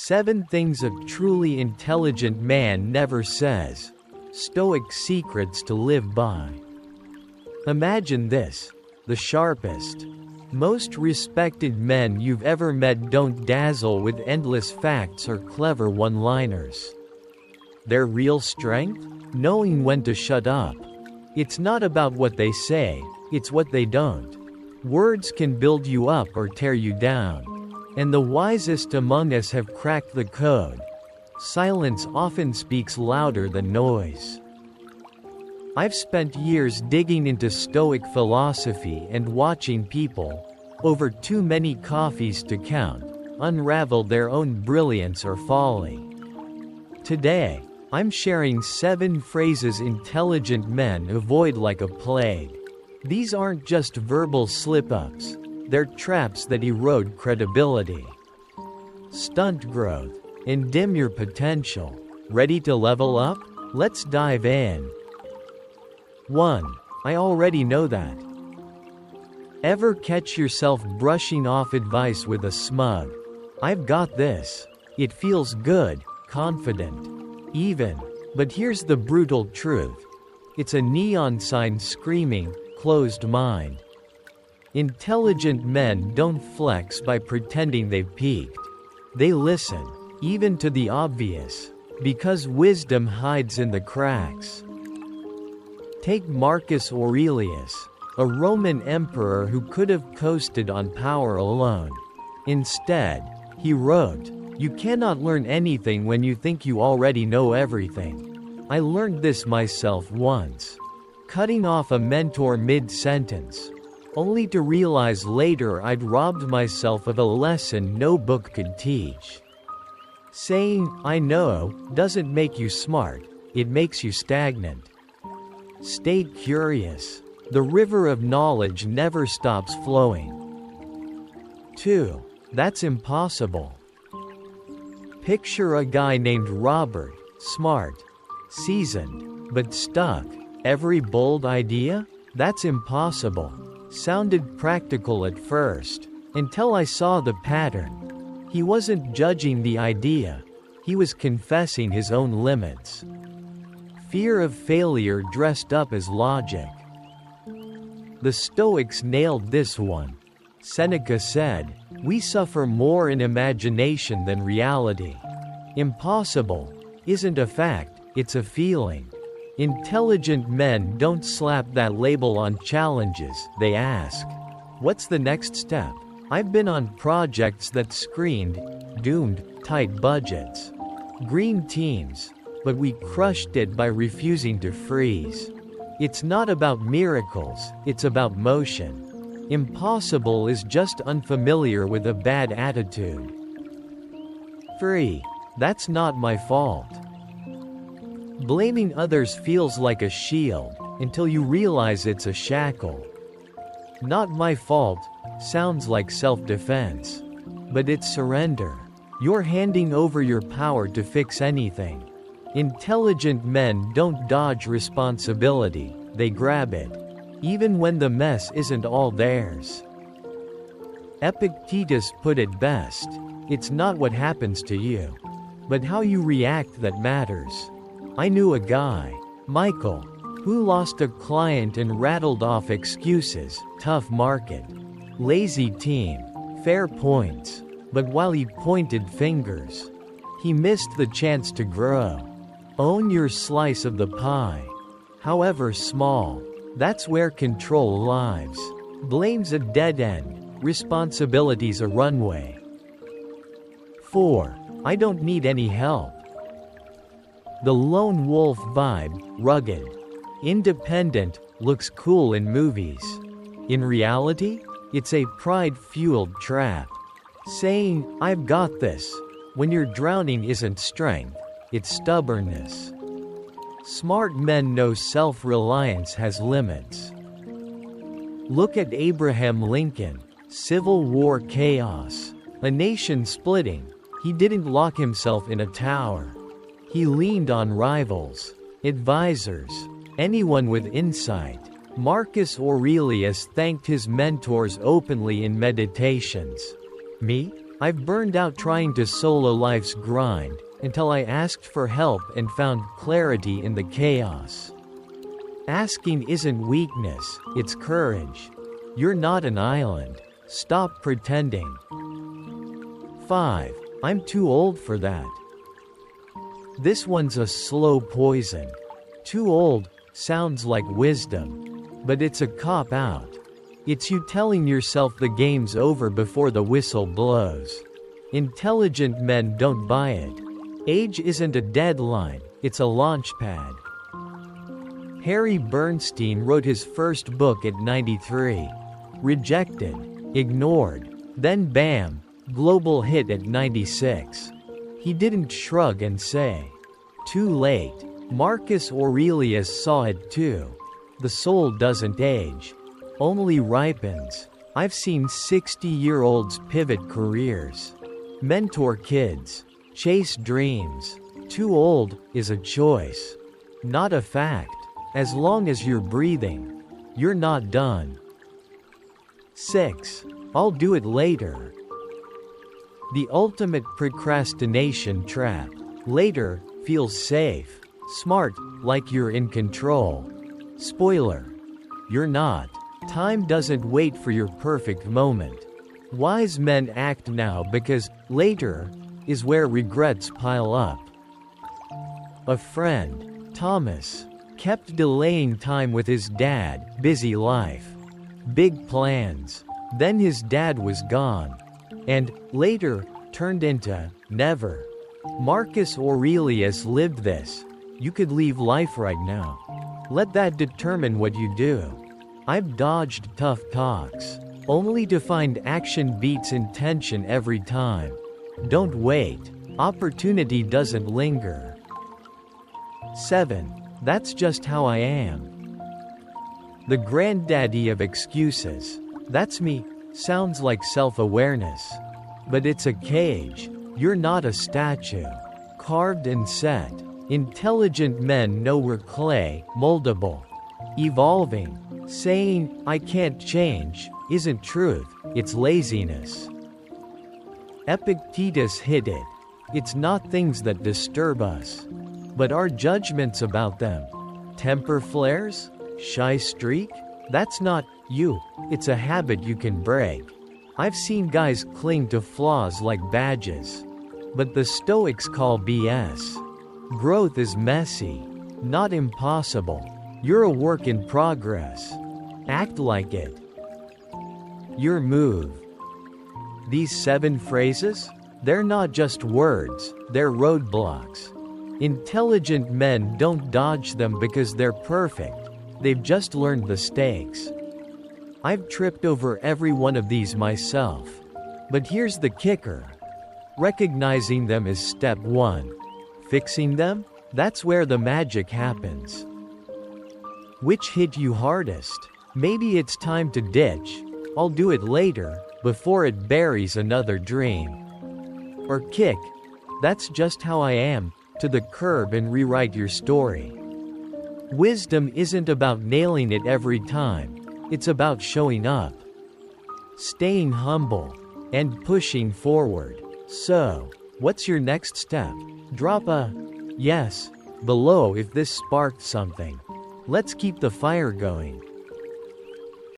7 things a truly intelligent man never says. Stoic secrets to live by. Imagine this. The sharpest, most respected men you've ever met don't dazzle with endless facts or clever one-liners. Their real strength? Knowing when to shut up. It's not about what they say, it's what they don't. Words can build you up or tear you down. And the wisest among us have cracked the code. Silence often speaks louder than noise. I've spent years digging into Stoic philosophy and watching people, over too many coffees to count, unravel their own brilliance or folly. Today, I'm sharing 7 phrases intelligent men avoid like a plague. These aren't just verbal slip-ups, they're traps that erode credibility, stunt growth, and dim your potential. Ready to level up? Let's dive in. 1. I already know that. Ever catch yourself brushing off advice with a smug, "I've got this"? It feels good, confident, even. But here's the brutal truth. It's a neon sign screaming, "Closed mind." Intelligent men don't flex by pretending they've peaked. They listen, even to the obvious, because wisdom hides in the cracks. Take Marcus Aurelius, a Roman emperor who could have coasted on power alone. Instead, he wrote, "You cannot learn anything when you think you already know everything." I learned this myself once. Cutting off a mentor mid-sentence, only to realize later I'd robbed myself of a lesson no book could teach. Saying, "I know," doesn't make you smart, it makes you stagnant. Stay curious. The river of knowledge never stops flowing. 2. That's impossible. Picture a guy named Robert, smart, seasoned, but stuck. Every bold idea? That's impossible. Sounded practical at first, until I saw the pattern. He wasn't judging the idea, he was confessing his own limits. Fear of failure dressed up as logic. The Stoics nailed this one. Seneca said, "We suffer more in imagination than reality." Impossible isn't a fact, it's a feeling. Intelligent men don't slap that label on challenges, they ask, "What's the next step?" I've been on projects that screamed, doomed, tight budgets, green teams, but we crushed it by refusing to freeze. It's not about miracles, it's about motion. Impossible is just unfamiliar with a bad attitude. 3. That's not my fault. Blaming others feels like a shield, until you realize it's a shackle. Not my fault sounds like self-defense. But it's surrender. You're handing over your power to fix anything. Intelligent men don't dodge responsibility, they grab it. Even when the mess isn't all theirs. Epictetus put it best, "It's not what happens to you, but how you react that matters." I knew a guy, Michael, who lost a client and rattled off excuses, tough market, lazy team, fair points. But while he pointed fingers, he missed the chance to grow. Own your slice of the pie, however small. That's where control lives. Blame's a dead end, responsibility's a runway. 4. I don't need any help. The lone wolf vibe, rugged, independent, looks cool in movies. In reality, it's a pride-fueled trap. Saying, "I've got this," when you're drowning isn't strength, it's stubbornness. Smart men know self-reliance has limits. Look at Abraham Lincoln, Civil War chaos, a nation splitting. He didn't lock himself in a tower. He leaned on rivals, advisors, anyone with insight. Marcus Aurelius thanked his mentors openly in Meditations. Me? I've burned out trying to solo life's grind, until I asked for help and found clarity in the chaos. Asking isn't weakness, it's courage. You're not an island. Stop pretending. 5. I'm too old for that. This one's a slow poison. Too old sounds like wisdom, but it's a cop-out. It's you telling yourself the game's over before the whistle blows. Intelligent men don't buy it. Age isn't a deadline, it's a launch pad. Harry Bernstein wrote his first book at 93. Rejected, ignored, then bam, global hit at 96. He didn't shrug and say, "Too late." Marcus Aurelius saw it too. The soul doesn't age, only ripens. I've seen 60-year-olds pivot careers, mentor kids, chase dreams. Too old is a choice, not a fact. As long as you're breathing, you're not done. 6. I'll do it later. The ultimate procrastination trap. Later feels safe, smart, like you're in control. Spoiler: you're not. Time doesn't wait for your perfect moment. Wise men act now because later is where regrets pile up. A friend, Thomas, kept delaying time with his dad, busy life, big plans. Then his dad was gone, and later turned into never. Marcus Aurelius lived this. You could leave life right now. Let that determine what you do. I've dodged tough talks, only to find action beats intention every time. Don't wait. Opportunity doesn't linger. 7. That's just how I am. The granddaddy of excuses. That's me sounds like self-awareness. But it's a cage. You're not a statue, carved and set. Intelligent men know we're clay, moldable, evolving. Saying, "I can't change," isn't truth, it's laziness. Epictetus hit it. It's not things that disturb us, but our judgments about them. Temper flares? Shy streak? That's not you, it's a habit you can break. I've seen guys cling to flaws like badges, but the Stoics call BS. Growth is messy, not impossible. You're a work in progress. Act like it. Your move. These 7 phrases? They're not just words, they're roadblocks. Intelligent men don't dodge them because they're perfect. They've just learned the stakes. I've tripped over every one of these myself. But here's the kicker. Recognizing them is step 1. Fixing them? That's where the magic happens. Which hit you hardest? Maybe it's time to ditch. I'll do it later, before it buries another dream. Or kick. That's just how I am, to the curb and rewrite your story. Wisdom isn't about nailing it every time. It's about showing up, staying humble, and pushing forward. So, what's your next step? Drop a yes below if this sparked something. Let's keep the fire going.